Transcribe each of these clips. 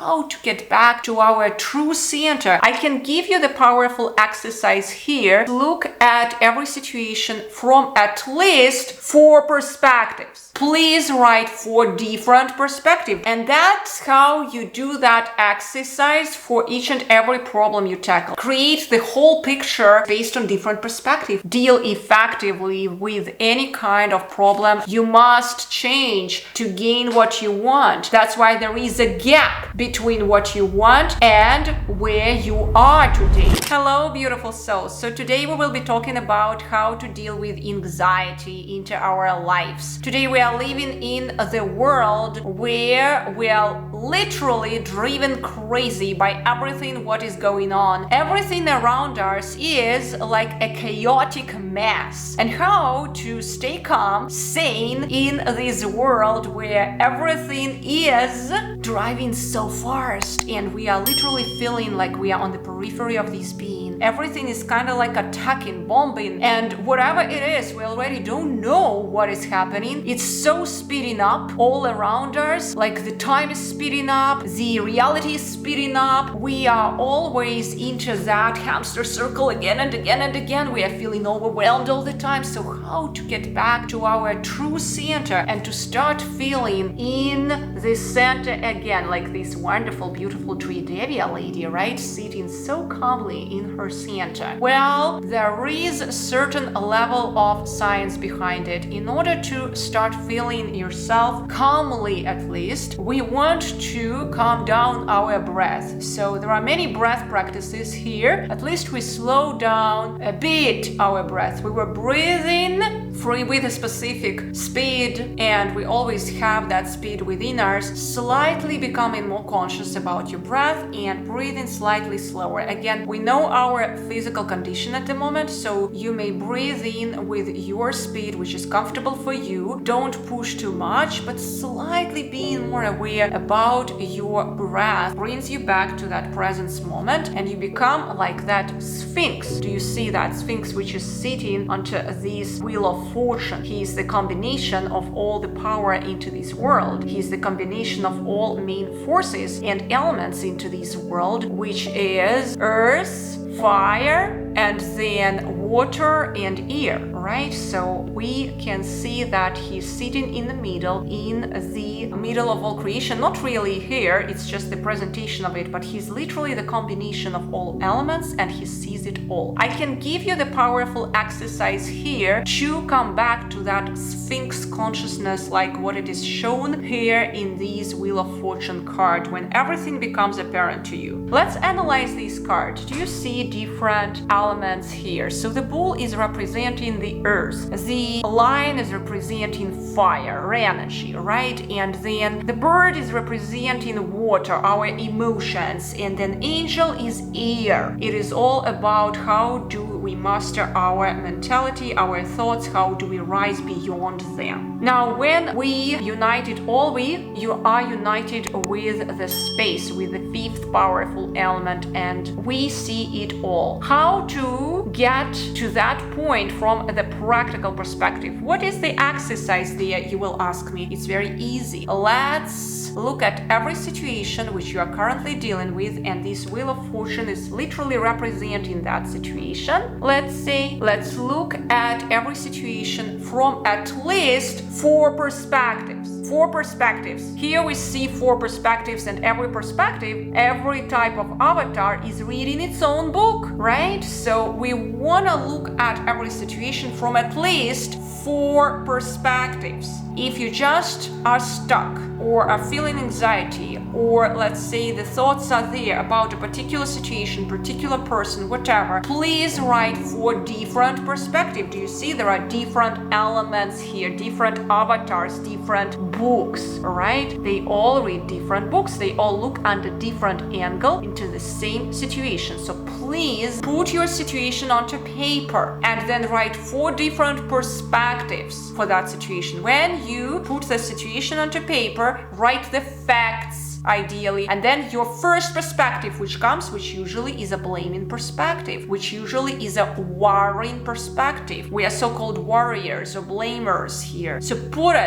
how to get back to our true center. I can give you the powerful exercise here. Look at every situation from at least 4 perspectives. Please write 4 different perspectives. And that's how you do that exercise for each and every problem you tackle. Create the whole picture based on different perspectives. Deal effectively with any kind of problem. You must change to gain what you want. That's why there is a gap between what you want and where you are today. Hello, beautiful souls. So today we will be talking about how to deal with anxiety into our lives. Today we are living in the world where we are literally driven crazy by everything what is going on. Everything around us is like a chaotic mess. And how to stay calm, sane in this world where everything is driving so fast and we are literally feeling like we are on the periphery of this being. Everything is kind of like attacking, bombing, and whatever it is, we already don't know what is happening. It's so speeding up all around us, like the time is speeding up, the reality is speeding up. We are always into that hamster circle again and again and again. We are feeling overwhelmed all the time. So how to get back to our true center and to start feeling in the center again, like this wonderful, beautiful tree Devia lady, right? Sitting so calmly in her center. Well, there is a certain level of science behind it. In order to start feeling yourself calmly, at least, we want to calm down our breath. So there are many breath practices here. At least we slow down a bit our breath. We were breathing free with a specific speed, and we always have that speed within us. Slightly becoming more conscious about your breath and breathing slightly slower. Again, we know our physical condition at the moment, so you may breathe in with your speed, which is comfortable for you. Don't push too much, but slightly being more aware about your breath brings you back to that presence moment, and you become like that sphinx. Do you see that sphinx which is sitting onto this wheel of fortune? He is the combination of all the power into this world. He is the combination of all main forces and elements into this world, which is earth, fire, and then water and air, right? So we can see that he's sitting in the middle of all creation. Not really here, it's just the presentation of it, but he's literally the combination of all elements and he sees it all. I can give you the powerful exercise here to come back to that Sphinx consciousness, like what it is shown here in this Wheel of Fortune card, when everything becomes apparent to you. Let's analyze this card. Do you see different elements here? So the bull is representing the earth, the lion is representing fire, energy, right? And then the bird is representing water, our emotions, and then angel is air. It is all about how do we master our mentality, our thoughts, how do we rise beyond them. Now, when we united all, you are united with the space, with the fifth powerful element, and we see it all. How to get to that point from the practical perspective? What is the exercise there, you will ask me? It's very easy. Let's look at every situation which you are currently dealing with, and this Wheel of Fortune is literally representing that situation. Let's look at every situation from at least 4 perspectives. 4 perspectives. Here we see 4 perspectives, and every perspective, every type of avatar is reading its own book, right? So we want to look at every situation from at least 4 perspectives. If you just are stuck or are feeling anxiety, or let's say the thoughts are there about a particular situation, particular person, whatever, please write 4 different perspectives. Do you see there are different elements here, different avatars, different books, right? They all read different books. They all look under different angle into the same situation. So please put your situation onto paper and then write 4 different perspectives for that situation. When you put the situation onto paper, write the facts ideally, and then your first perspective which comes, which usually is a blaming perspective, which usually is a warring perspective. We are so-called warriors or blamers here. So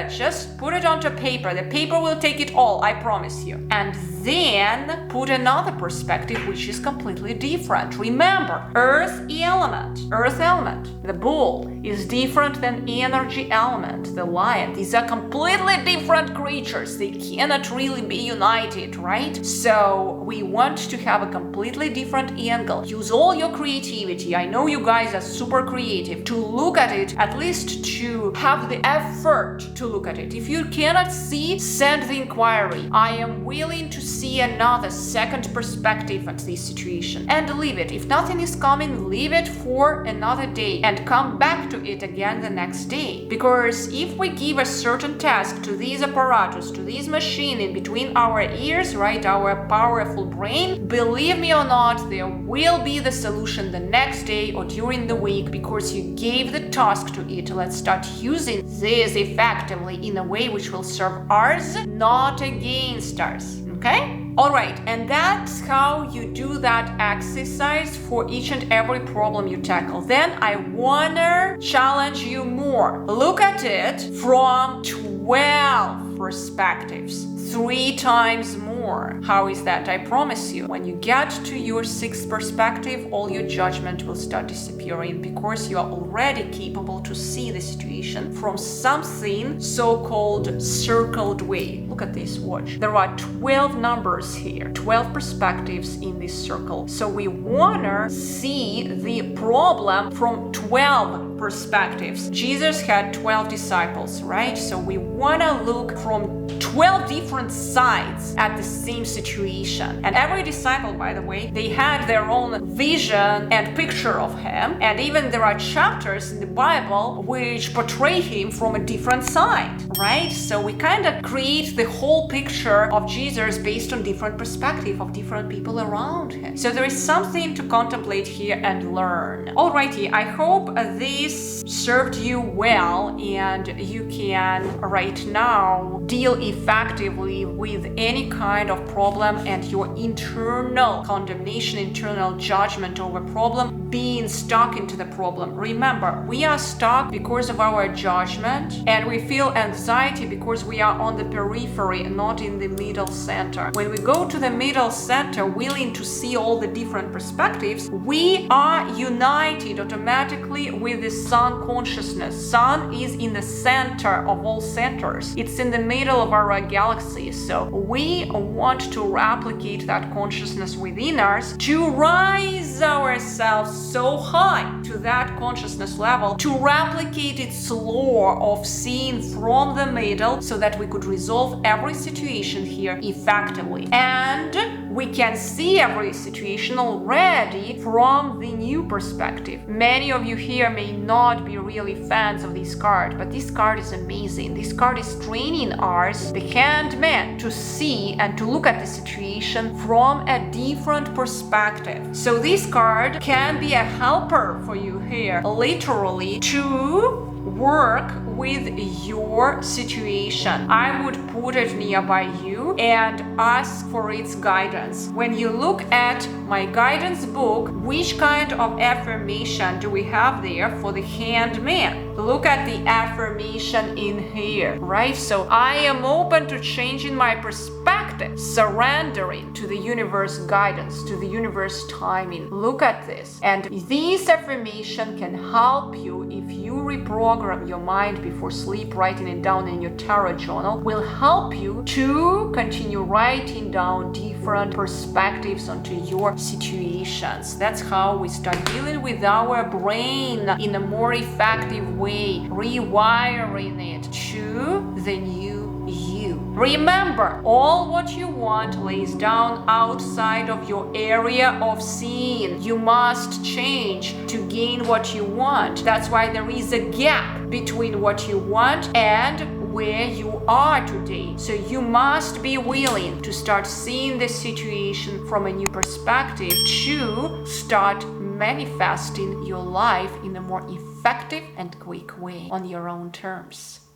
just put it onto paper. The paper will take it all, I promise you. And then put another perspective which is completely different. Remember, earth element, the bull is different than energy element, the lion. These are completely different creatures. They cannot really be united, right? So we want to have a completely different angle. Use all your creativity. I know you guys are super creative to look at it, at least to have the effort to look at it. If you cannot see, send the inquiry. I am willing to see another second perspective at this situation, and leave it. If nothing is coming, leave it for another day and come back to it again the next day. Because if we give a certain task to these apparatus, to this machine in between our ears, right, our powerful brain, believe me or not, there will be the solution the next day or during the week, because you gave the task to it. Let's start using this effectively in a way which will serve us, not against us. Okay? Alright, and that's how you do that exercise for each and every problem you tackle. Then I wanna challenge you more. Look at it from 12 perspectives. 3 times more. How is that? I promise you, when you get to your 6th perspective, all your judgment will start disappearing, because you are already capable to see the situation from something so-called circled way. Look at this, watch. There are 12 numbers here, 12 perspectives in this circle. So we wanna see the problem from 12 perspectives. Jesus had 12 disciples, right? So we wanna look from 12 different sides at the same situation. And every disciple, by the way, they had their own vision and picture of him. And even there are chapters in the Bible which portray him from a different side, right? So we kind of create the whole picture of Jesus based on different perspective of different people around him. So there is something to contemplate here and learn. Alrighty, I hope this served you well and you can right now deal effectively with any kind of problem, and your internal condemnation, internal judgment over problem, being stuck into the problem. Remember, we are stuck because of our judgment, and we feel anxiety because we are on the periphery and not in the middle center. When we go to the middle center, willing to see all the different perspectives, we are united automatically with the sun consciousness. Sun is in the center of all centers. It's in the middle of our galaxy. So we want to replicate that consciousness within us, to rise ourselves so high to that consciousness level, to replicate its law of seeing from the middle, so that we could resolve every situation here effectively. And we can see every situation already from the new perspective. Many of you here may not be really fans of this card, but this card is amazing. This card is training us, the handman, to see and to look at the situation from a different perspective. So this card can be a helper for you here, literally, to work with your situation. I would put it nearby you and ask for its guidance. When you look at my guidance book, which kind of affirmation do we have there for the handman? Look at the affirmation in here, right? So I am open to changing my perspective, surrendering to the universe guidance, to the universe timing. Look at this. And this affirmation can help you if you reprogram your mind before sleep. Writing it down in your tarot journal will help you to continue writing down different perspectives onto your situations. That's how we start dealing with our brain in a more effective way, rewiring it to the new you. Remember, all what you want lays down outside of your area of seeing. You must change to gain what you want. That's why there is a gap between what you want and where you are today. So you must be willing to start seeing the situation from a new perspective, to start manifesting your life in a more effective and quick way on your own terms.